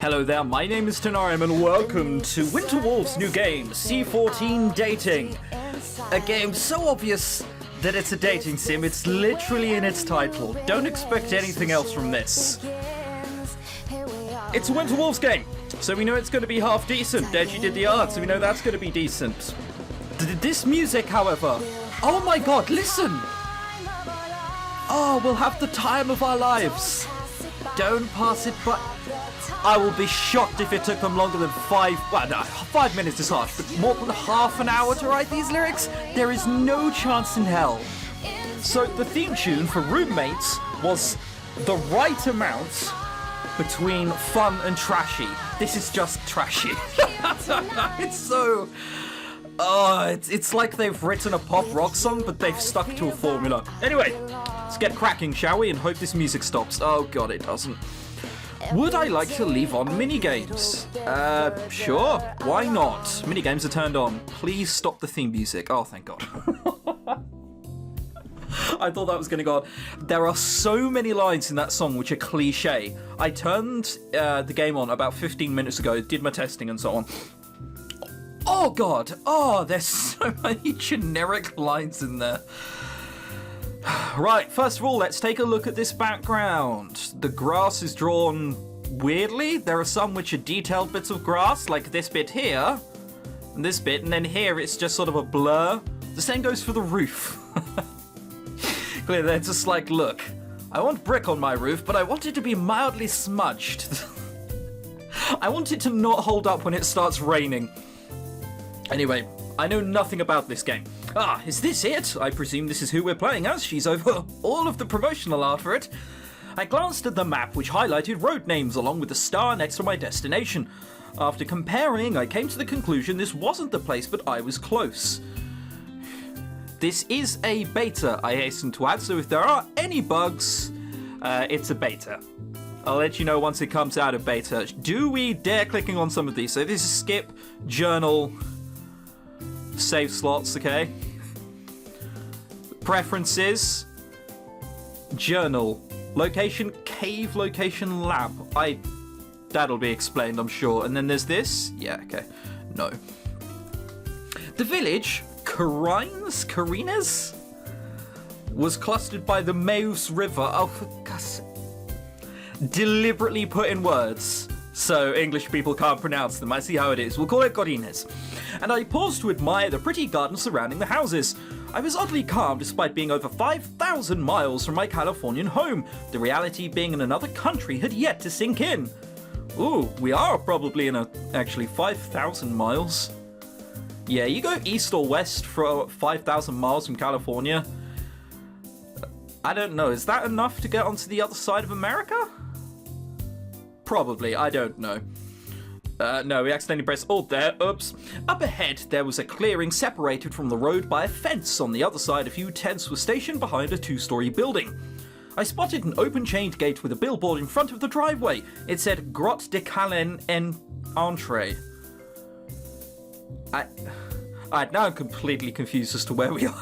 Hello there, my name is ChrisTenarium and welcome to Winterwolf's new game, C14 Dating. A game so obvious that it's a dating sim, it's literally in its title. Don't expect anything else from this. It's a Winterwolf's game, so we know it's going to be half decent. Deji did the art, so we know that's going to be decent. This music, however, oh my god, listen! Oh, we'll have the time of our lives. Don't pass it by. I will be shocked if it took them longer than 5 minutes is harsh, but more than half an hour to write these lyrics? There is no chance in hell. So the theme tune for Roommates was the right amount between fun and trashy. This is just trashy. It's so... it's like they've written a pop rock song, but they've stuck to a formula. Anyway, let's get cracking, shall we? And hope this music stops. Oh god, it doesn't. Would I like to leave on minigames? Sure. Why not? Minigames are turned on. Please stop the theme music. Oh, thank god. I thought that was going to go on. There are so many lines in that song which are cliche. I turned the game on about 15 minutes ago, did my testing and so on. Oh god. Oh, there's so many generic lines in there. Right, first of all, let's take a look at this background. The grass is drawn weirdly. There are some which are detailed bits of grass, like this bit here, and this bit, and then here it's just sort of a blur. The same goes for the roof. Clearly, they're just like, look, I want brick on my roof, but I want it to be mildly smudged. I want it to not hold up when it starts raining. Anyway, I know nothing about this game. Ah, is this it? I presume this is who we're playing as. She's over all of the promotional art for it. I glanced at the map, which highlighted road names along with the star next to my destination. After comparing, I came to the conclusion this wasn't the place, but I was close. This is a beta, I hasten to add, so if there are any bugs, it's a beta. I'll let you know once it comes out of beta. Do we dare clicking on some of these? So this is skip, journal... save slots, okay? Preferences. Journal. Location, cave location lab. That'll be explained, I'm sure. And then there's this. Yeah, okay. No. The village, Carines? Was clustered by the Meuse River. Oh, for God's... Deliberately put in words so English people can't pronounce them. I see how it is. We'll call it Carines. And I paused to admire the pretty garden surrounding the houses. I was oddly calm despite being over 5,000 miles from my Californian home. The reality being in another country had yet to sink in. Ooh, we are probably in actually 5,000 miles. Yeah, you go east or west for 5,000 miles from California. I don't know, is that enough to get onto the other side of America? Probably, I don't know. No, we accidentally pressed Alt there. Oops. Up ahead, there was a clearing separated from the road by a fence. On the other side, a few tents were stationed behind a two-story building. I spotted an open-chained gate with a billboard in front of the driveway. It said, Grotte de Calen en Entrée. Now I'm completely confused as to where we are.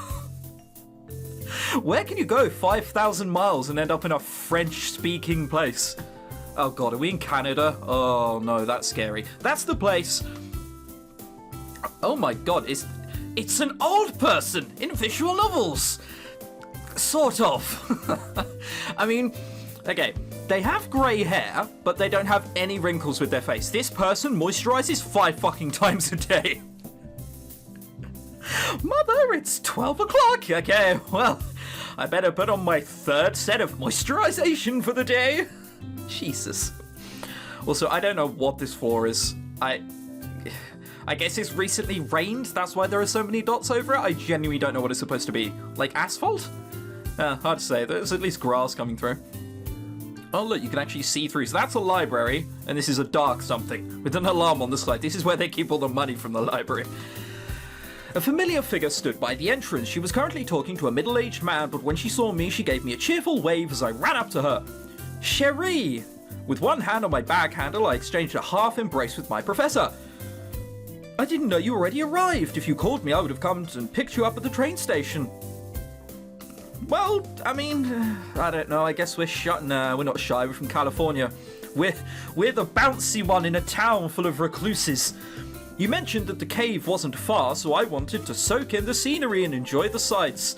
Where can you go 5,000 miles and end up in a French-speaking place? Oh god, are we in Canada? Oh no, that's scary. That's the place. Oh my god, it's an old person in visual novels. Sort of. I mean, okay, they have grey hair, but they don't have any wrinkles with their face. This person moisturizes 5 fucking times a day. Mother, it's 12 o'clock. Okay, well, I better put on my 3rd set of moisturization for the day. Jesus. Also, I don't know what this floor is. I guess it's recently rained, that's why there are so many dots over it. I genuinely don't know what it's supposed to be. Like asphalt? Hard to say. There's at least grass coming through. Oh look, you can actually see through. So that's a library, and this is a dark something with an alarm on the side. This is where they keep all the money from the library. A familiar figure stood by the entrance. She was currently talking to a middle-aged man, but when she saw me, she gave me a cheerful wave as I ran up to her. Cherie! With one hand on my bag handle, I exchanged a half embrace with my professor. I didn't know you already arrived. If you called me, I would have come and picked you up at the train station. Well, I mean, I don't know. I guess we're shy. Nah, we're not shy. We're from California. We're the bouncy one in a town full of recluses. You mentioned that the cave wasn't far, so I wanted to soak in the scenery and enjoy the sights.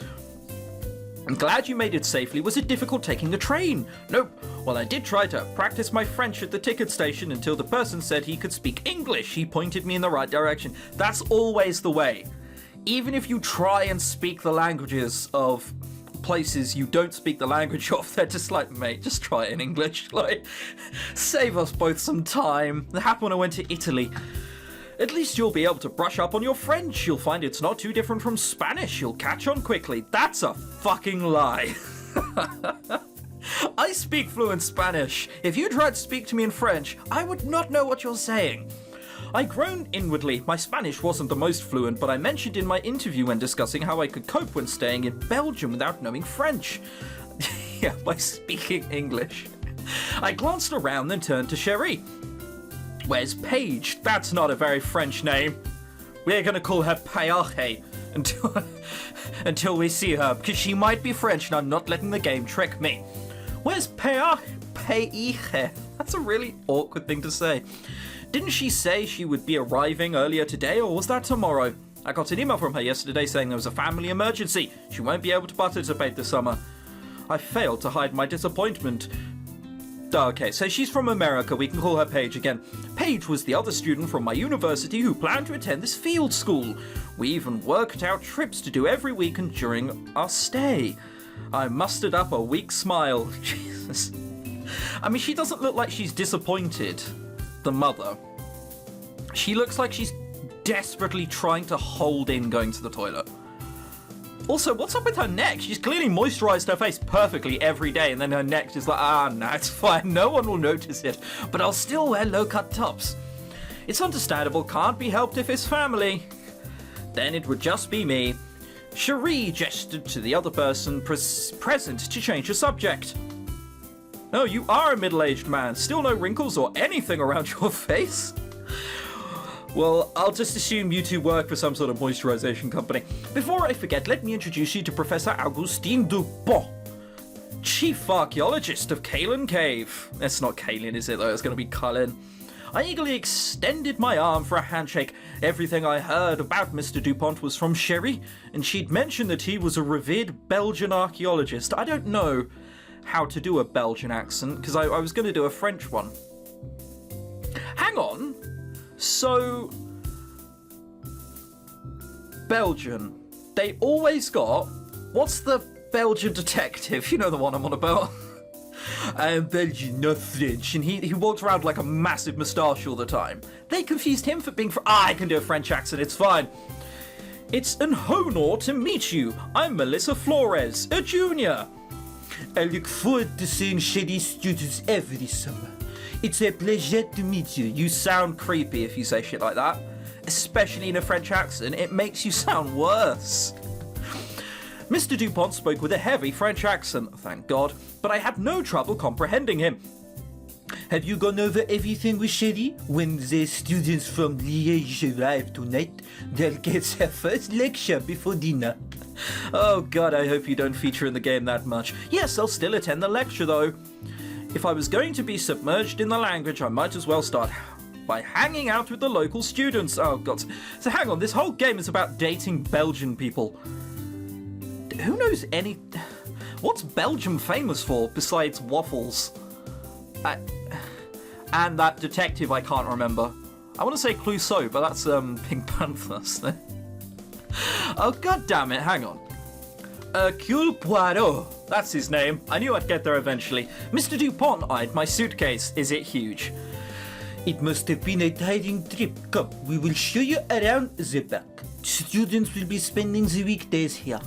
I'm glad you made it safely. Was it difficult taking the train? Nope. Well, I did try to practice my French at the ticket station until the person said he could speak English. He pointed me in the right direction. That's always the way. Even if you try and speak the languages of places you don't speak the language of, they're just like, mate, just try it in English. Like, save us both some time. That happened when I went to Italy. At least you'll be able to brush up on your French. You'll find it's not too different from Spanish. You'll catch on quickly. That's a fucking lie. I speak fluent Spanish. If you tried to speak to me in French, I would not know what you're saying. I groaned inwardly. My Spanish wasn't the most fluent, but I mentioned in my interview when discussing how I could cope when staying in Belgium without knowing French. Yeah, by speaking English. I glanced around, then turned to Cherie. Where's Paige? That's not a very French name. We're gonna call her Payache until we see her, because she might be French and I'm not letting the game trick me. Where's Payache? That's a really awkward thing to say. Didn't she say she would be arriving earlier today, or was that tomorrow? I got an email from her yesterday saying there was a family emergency. She won't be able to participate this summer. I failed to hide my disappointment. Okay, so she's from America. We can call her Paige again. Paige was the other student from my university who planned to attend this field school. We even worked out trips to do every weekend during our stay. I mustered up a weak smile. Jesus. I mean, she doesn't look like she's disappointed, the mother. She looks like she's desperately trying to hold in going to the toilet. Also, what's up with her neck? She's clearly moisturized her face perfectly every day, and then her neck is like, nah, it's fine. No one will notice it, but I'll still wear low-cut tops. It's understandable, can't be helped if it's family. Then it would just be me. Cherie gestured to the other person present to change the subject. No, you are a middle-aged man. Still no wrinkles or anything around your face? Well, I'll just assume you two work for some sort of moisturization company. Before I forget, let me introduce you to Professor Augustine Dupont, Chief Archaeologist of Kalin Cave. It's not Kalin, is it, though? It's going to be Cullen. I eagerly extended my arm for a handshake. Everything I heard about Mr. Dupont was from Cherie, and she'd mentioned that he was a revered Belgian archaeologist. I don't know how to do a Belgian accent, because I was going to do a French one. Hang on. So, Belgian, they always got, what's the Belgian detective? You know the one I'm on about. I am Belgian, not French, and he walks around like a massive moustache all the time. They confused him for being I can do a French accent, it's fine. It's an honor to meet you. I'm Melissa Flores, a junior. I look forward to seeing shady students every summer. It's a pleasure to meet you. You sound creepy if you say shit like that. Especially in a French accent, it makes you sound worse. Mr. Dupont spoke with a heavy French accent, thank God, but I had no trouble comprehending him. Have you gone over everything with Cherie? When the students from Liège arrive tonight, they'll get their first lecture before dinner. Oh God, I hope you don't feature in the game that much. Yes, I'll still attend the lecture though. If I was going to be submerged in the language, I might as well start by hanging out with the local students. Oh God. So hang on, this whole game is about dating Belgian people. Who knows any... What's Belgium famous for besides waffles? And that detective I can't remember. I want to say Clouseau, but that's Pink Panther. Oh God damn it, hang on. Hercule Poirot. That's his name. I knew I'd get there eventually. Mr. Dupont eyed my suitcase. Is it huge? It must have been a tiring trip. Come, we will show you around the back. Students will be spending the weekdays here.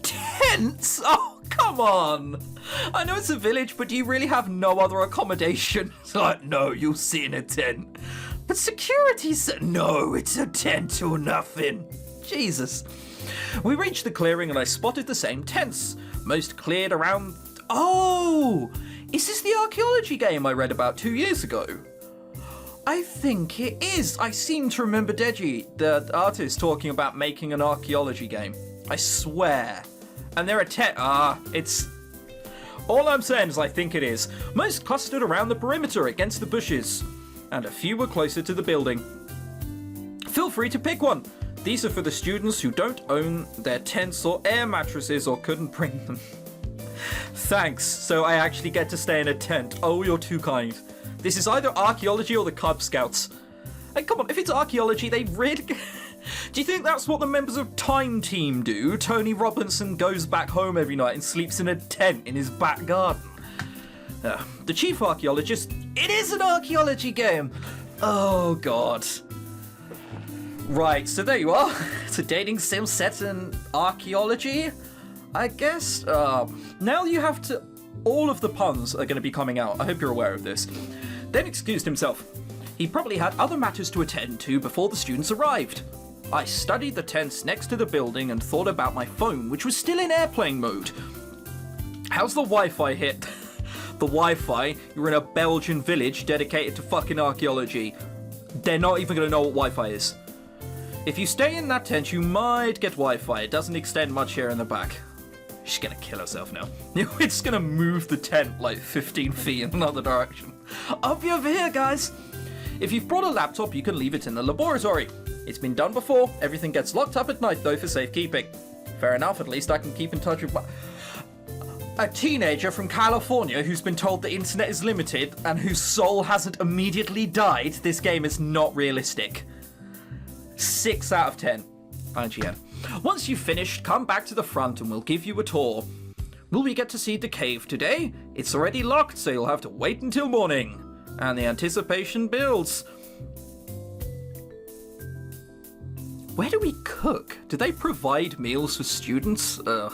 Tents? Oh, come on. I know it's a village, but do you really have no other accommodation? It's like, no, you'll see in a tent. But security said, no, it's a tent or nothing. Jesus. We reached the clearing and I spotted the same tents. Most cleared around... Oh! Is this the archaeology game I read about 2 years ago? I think it is. I seem to remember Deji, the artist, talking about making an archaeology game. I swear. And there are it's... All I'm saying is I think it is. Most clustered around the perimeter against the bushes, and a few were closer to the building. Feel free to pick one. These are for the students who don't own their tents or air mattresses or couldn't bring them. Thanks, so I actually get to stay in a tent. Oh, you're too kind. This is either archaeology or the Cub Scouts. Hey, come on, if it's archaeology, they really... Do you think that's what the members of Time Team do? Tony Robinson goes back home every night and sleeps in a tent in his back garden. The chief archaeologist... It is an archaeology game! Oh, God. Right, so there you are. It's a dating sim set in archaeology. I guess, now you have to... All of the puns are going to be coming out. I hope you're aware of this. Then excused himself. He probably had other matters to attend to before the students arrived. I studied the tents next to the building and thought about my phone, which was still in airplane mode. How's the Wi-Fi hit? The Wi-Fi? You're in a Belgian village dedicated to fucking archaeology. They're not even going to know what Wi-Fi is. If you stay in that tent, you might get Wi-Fi. It doesn't extend much here in the back. She's gonna kill herself now. We're just gonna move the tent like 15 feet in another direction. I'll be over here, guys. If you've brought a laptop, you can leave it in the laboratory. It's been done before. Everything gets locked up at night, though, for safekeeping. Fair enough, at least I can keep in touch with a teenager from California who's been told the internet is limited and whose soul hasn't immediately died. This game is not realistic. 6 out of 10. IGN. Once you've finished, come back to the front and we'll give you a tour. Will we get to see the cave today? It's already locked, so you'll have to wait until morning. And the anticipation builds. Where do we cook? Do they provide meals for students? Ugh.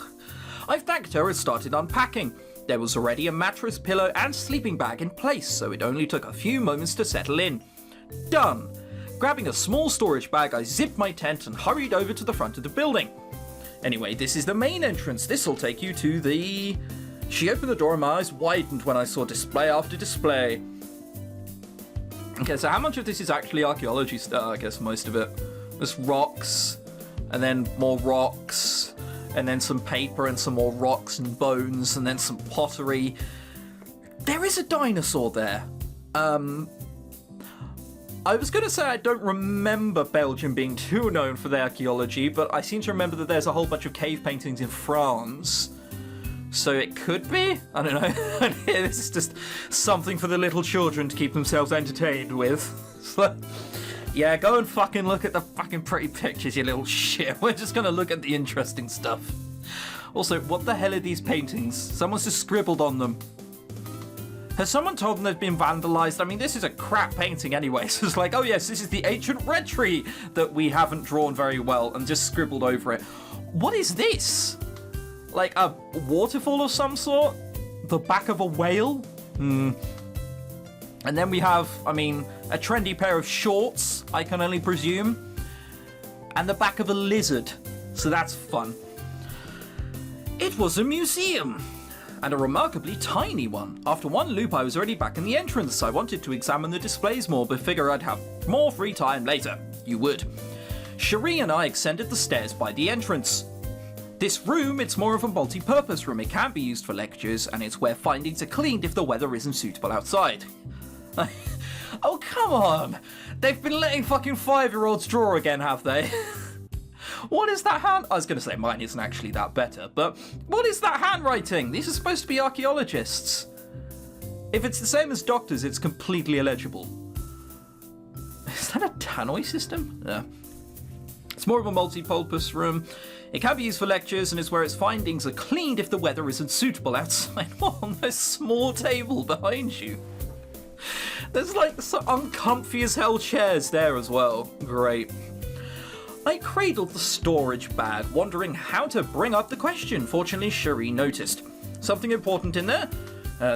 I've thanked her and started unpacking. There was already a mattress, pillow, and sleeping bag in place, so it only took a few moments to settle in. Done. Grabbing a small storage bag, I zipped my tent and hurried over to the front of the building. Anyway, this is the main entrance. This'll take you to the... She opened the door and my eyes widened when I saw display after display. Okay, so how much of this is actually archaeology stuff? I guess most of it. There's rocks, and then more rocks, and then some paper and some more rocks and bones, and then some pottery. There is a dinosaur there. I was going to say I don't remember Belgium being too known for their archaeology, but I seem to remember that there's a whole bunch of cave paintings in France. So it could be? I don't know. This is just something for the little children to keep themselves entertained with. So, yeah, go and fucking look at the fucking pretty pictures, you little shit. We're just going to look at the interesting stuff. Also, what the hell are these paintings? Someone's just scribbled on them. Has someone told them they've been vandalized? I mean, this is a crap painting anyway. So it's like, oh yes, this is the ancient red tree that we haven't drawn very well and just scribbled over it. What is this? Like a waterfall of some sort? The back of a whale? And then we have, I mean, a trendy pair of shorts, I can only presume. And the back of a lizard. So that's fun. It was a museum. And a remarkably tiny one. After one loop, I was already back in the entrance. I wanted to examine the displays more, but figure I'd have more free time later. You would. Cherie and I ascended the stairs by the entrance. This room, it's more of a multi-purpose room. It can be used for lectures, and it's where findings are cleaned if the weather isn't suitable outside. Oh, come on! They've been letting fucking 5-year-olds draw again, have they? What is that hand? I was going to say mine isn't actually that better, but what is that handwriting? These are supposed to be archaeologists. If it's the same as doctors, it's completely illegible. Is that a tannoy system? Yeah. It's more of a multi-purpose room. It can be used for lectures and is where its findings are cleaned if the weather isn't suitable outside. What on this small table behind you? There's like some uncomfy as hell chairs there as well. Great. I cradled the storage bag, wondering how to bring up the question. Fortunately, Cherie noticed. Something important in there?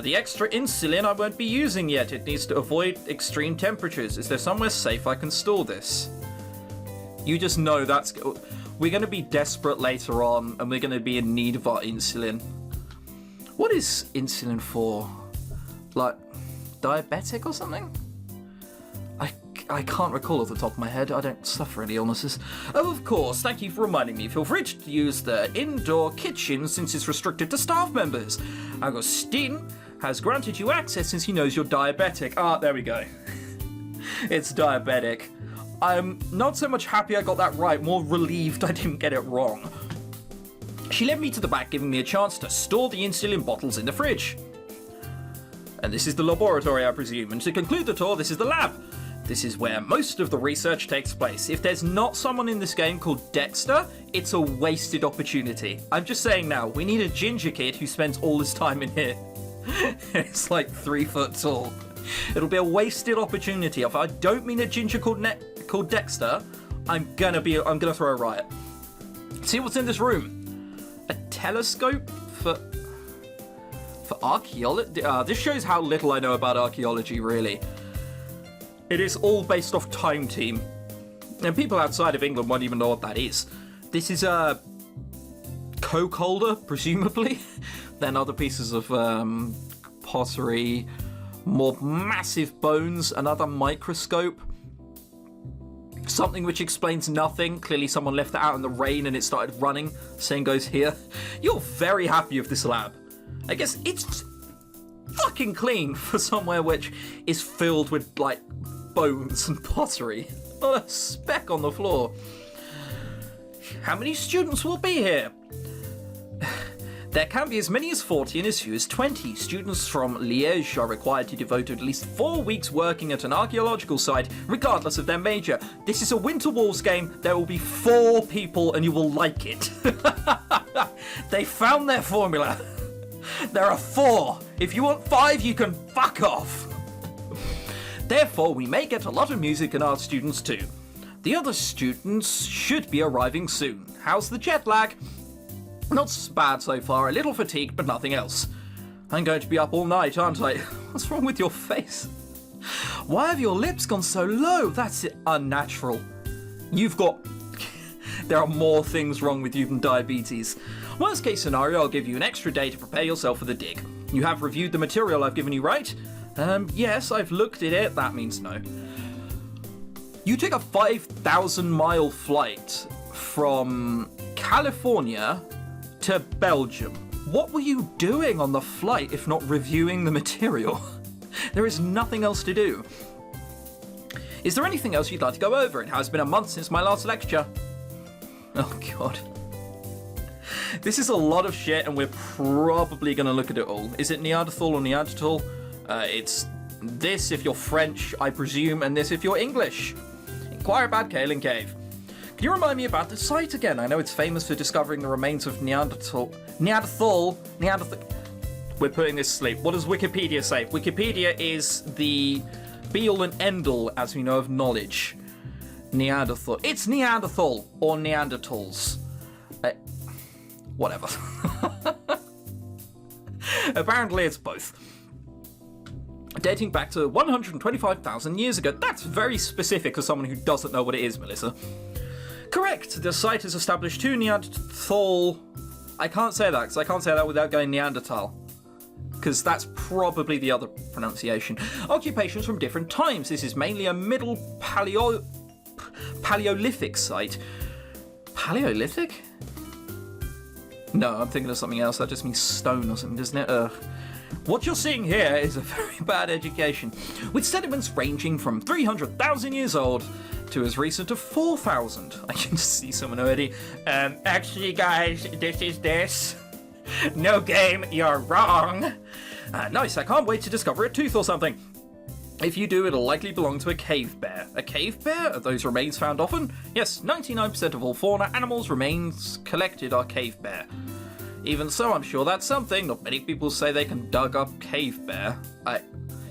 The extra insulin I won't be using yet. It needs to avoid extreme temperatures. Is there somewhere safe I can store this? You just know that's... We're going to be desperate later on, and we're going to be in need of our insulin. What is insulin for? Like, diabetic or something? I can't recall off the top of my head. I don't suffer any illnesses. Oh, of course. Thank you for reminding me. Feel free to use the indoor kitchen since it's restricted to staff members. Agustin has granted you access since he knows you're diabetic. Ah, there we go. It's diabetic. I'm not so much happy I got that right, more relieved I didn't get it wrong. She led me to the back, giving me a chance to store the insulin bottles in the fridge. And this is the laboratory, I presume. And to conclude the tour, this is the lab. This is where most of the research takes place. If there's not someone in this game called Dexter, it's a wasted opportunity. I'm just saying now, we need a ginger kid who spends all his time in here. It's like 3 foot tall. It'll be a wasted opportunity. If I don't mean a ginger called Dexter, I'm gonna throw a riot. See what's in this room. A telescope for archaeology. This shows how little I know about archaeology, really. It is all based off Time Team, and people outside of England won't even know what that is. This is a coke holder, presumably. Then other pieces of pottery, more massive bones, another microscope. Something which explains nothing. Clearly someone left it out in the rain and it started running. Same goes here. You're very happy with this lab. I guess it's fucking clean for somewhere which is filled with, like, bones and pottery. Not a speck on the floor. How many students will be here? There can be as many as 40 and as few as 20. Students from Liège are required to devote at least 4 weeks working at an archaeological site, regardless of their major. This is a Winter Wolves game. There will be 4 people and you will like it. They found their formula. There are 4. If you want 5, you can fuck off. Therefore, we may get a lot of music and art students too. The other students should be arriving soon. How's the jet lag? Not so bad so far, a little fatigued, but nothing else. I'm going to be up all night, aren't I? What's wrong with your face? Why have your lips gone so low? That's unnatural. There are more things wrong with you than diabetes. Worst case scenario, I'll give you an extra day to prepare yourself for the dig. You have reviewed the material I've given you, right? Yes, I've looked at it. That means no. You took a 5,000-mile flight from California to Belgium. What were you doing on the flight if not reviewing the material? There is nothing else to do. Is there anything else you'd like to go over? It has been a month since my last lecture. Oh god. This is a lot of shit and we're probably going to look at it all. Is it Neanderthal or Neanderthal? It's this if you're French, I presume, and this if you're English. Inquire about Kaelin Cave. Can you remind me about the site again? I know it's famous for discovering the remains of Neanderthal. We're putting this to sleep. What does Wikipedia say? Wikipedia is the be-all and end-all, as we know, of knowledge. Neanderthal. It's Neanderthal or Neanderthals. Whatever. Apparently it's both. Dating back to 125,000 years ago. That's very specific for someone who doesn't know what it is, Melissa. Correct. The site has established 2 Neanderthal... I can't say that, because I can't say that without going Neanderthal. Because that's probably the other pronunciation. Occupations from different times. This is mainly a middle Paleolithic site. Paleolithic? No, I'm thinking of something else. That just means stone or something, doesn't it? What you're seeing here is a very bad education, with sediments ranging from 300,000 years old to as recent as 4,000. I can see someone already. Actually, guys, this is this. No game, you're wrong. Nice, I can't wait to discover a tooth or something. If you do, it'll likely belong to a cave bear. A cave bear? Are those remains found often? Yes, 99% of all fauna animals remains collected are cave bear. Even so, I'm sure that's something. Not many people say they can dug up cave bear.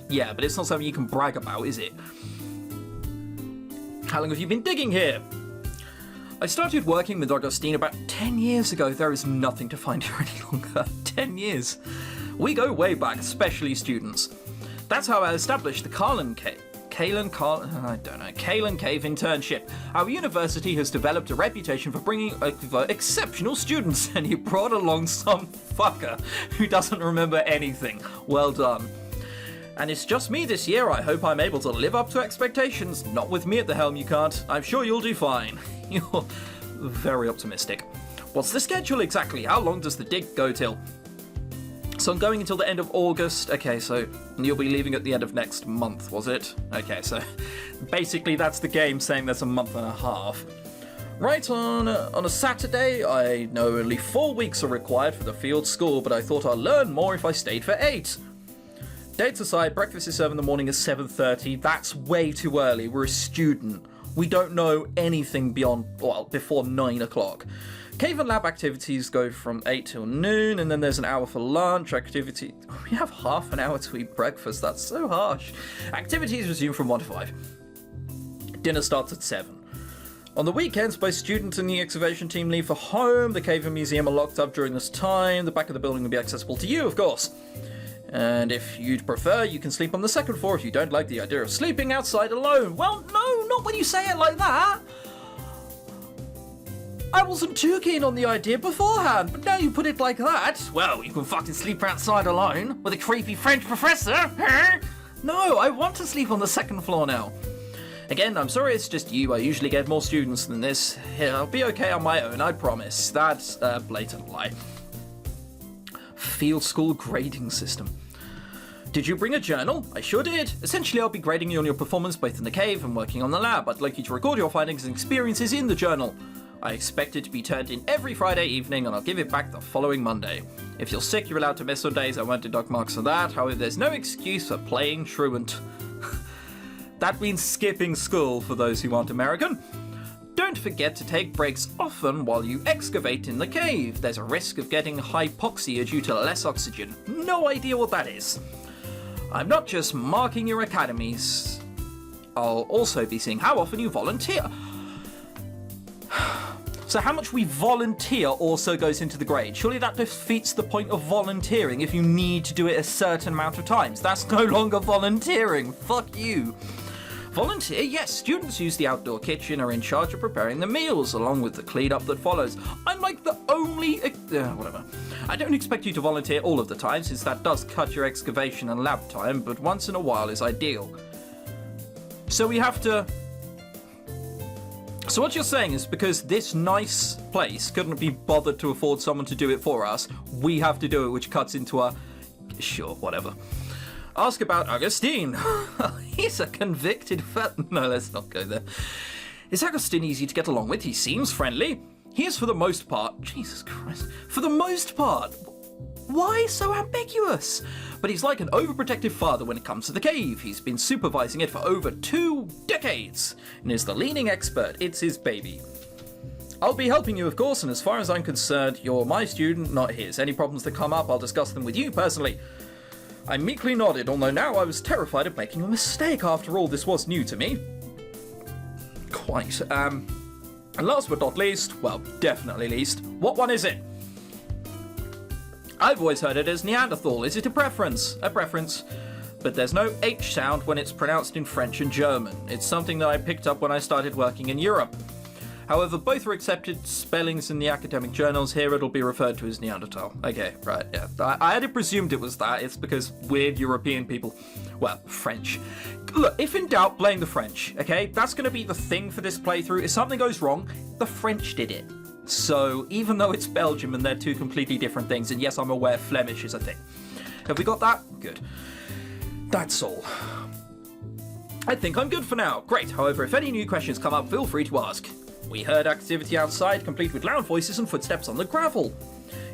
Yeah, but it's not something you can brag about, is it? How long have you been digging here? I started working with Augustine about 10 years ago. There is nothing to find here any longer. 10 years. We go way back, especially students. That's how I established the Kaelin Cave internship. Our university has developed a reputation for bringing over exceptional students, and you brought along some fucker who doesn't remember anything. Well done. And it's just me this year. I hope I'm able to live up to expectations. Not with me at the helm, you can't. I'm sure you'll do fine. You're very optimistic. What's the schedule exactly? How long does the dig go till? So I'm going until the end of August. Okay, so you'll be leaving at the end of next month, was it? Okay, so basically that's the game saying there's a month and a half. Right, on a Saturday, I know only 4 weeks are required for the field school, but I thought I'd learn more if I stayed for 8. Dates aside, breakfast is served in the morning at 7:30. That's way too early. We're a student. We don't know anything before 9 o'clock. Cave and lab activities go from 8 till noon, and then there's an hour for lunch. We have half an hour to eat breakfast. That's so harsh. Activities resume from 1 to 5. Dinner starts at 7. On the weekends, both students and the excavation team leave for home. The cave and museum are locked up during this time. The back of the building will be accessible to you, of course. And if you'd prefer, you can sleep on the second floor if you don't like the idea of sleeping outside alone. Well, no, not when you say it like that. I wasn't too keen on the idea beforehand, but now you put it like that. Well, you can fucking sleep outside alone with a creepy French professor. No, I want to sleep on the second floor now. Again, I'm sorry it's just you. I usually get more students than this. Here, I'll be okay on my own, I promise. That's a blatant lie. Field school grading system. Did you bring a journal? I sure did. Essentially, I'll be grading you on your performance both in the cave and working on the lab. I'd like you to record your findings and experiences in the journal. I expect it to be turned in every Friday evening, and I'll give it back the following Monday. If you're sick, you're allowed to miss some days. I won't deduct marks for that. However, there's no excuse for playing truant. That means skipping school for those who aren't American. Don't forget to take breaks often while you excavate in the cave. There's a risk of getting hypoxia due to less oxygen. No idea what that is. I'm not just marking your academies. I'll also be seeing how often you volunteer. So how much we volunteer also goes into the grade. Surely that defeats the point of volunteering if you need to do it a certain amount of times. That's no longer volunteering. Fuck you. Volunteer? Yes, students use the outdoor kitchen, are in charge of preparing the meals, along with the cleanup that follows. I'm like the only... whatever. I don't expect you to volunteer all of the time, since that does cut your excavation and lab time, but once in a while is ideal. So we have to... So what you're saying is because this nice place couldn't be bothered to afford someone to do it for us, we have to do it, which cuts into a... Sure, whatever. Ask about Augustine. He's a convicted No, let's not go there. Is Augustine easy to get along with? He seems friendly. He is for the most part. Jesus Christ. For the most part. Why so ambiguous? But he's like an overprotective father when it comes to the cave. He's been supervising it for over 2 decades and is the leading expert. It's his baby. I'll be helping you, of course, and as far as I'm concerned, you're my student, not his. Any problems that come up, I'll discuss them with you personally. I meekly nodded, although now I was terrified of making a mistake. After all, this was new to me. Quite. And last but not least, well, definitely least, what one is it? I've always heard it as Neanderthal. Is it a preference? A preference. But there's no H sound when it's pronounced in French and German. It's something that I picked up when I started working in Europe. However, both are accepted spellings in the academic journals. Here it'll be referred to as Neanderthal. Okay, right, yeah. I had presumed it was that. It's because weird European people... Well, French. Look, if in doubt, blame the French, okay? That's going to be the thing for this playthrough. If something goes wrong, the French did it. So, even though it's Belgium and they're 2 completely different things, and yes, I'm aware Flemish is a thing. Have we got that? Good. That's all. I think I'm good for now. Great. However, if any new questions come up, feel free to ask. We heard activity outside, complete with loud voices and footsteps on the gravel.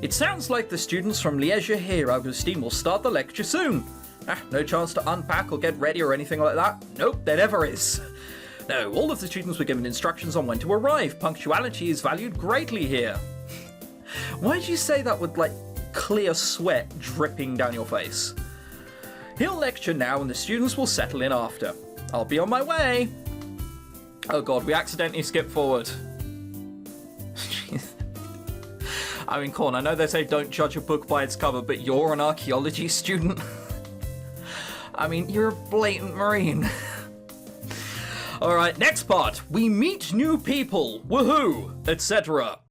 It sounds like the students from Liège are here. Augustine will start the lecture soon. No chance to unpack or get ready or anything like that? Nope, there never is. No, all of the students were given instructions on when to arrive. Punctuality is valued greatly here. Why did you say that with, like, clear sweat dripping down your face? He'll lecture now and the students will settle in after. I'll be on my way. Oh god, we accidentally skipped forward. I mean, Corn, I know they say don't judge a book by its cover, but you're an archaeology student? I mean, you're a blatant marine. Alright, next part. We meet new people. Woohoo! Etc.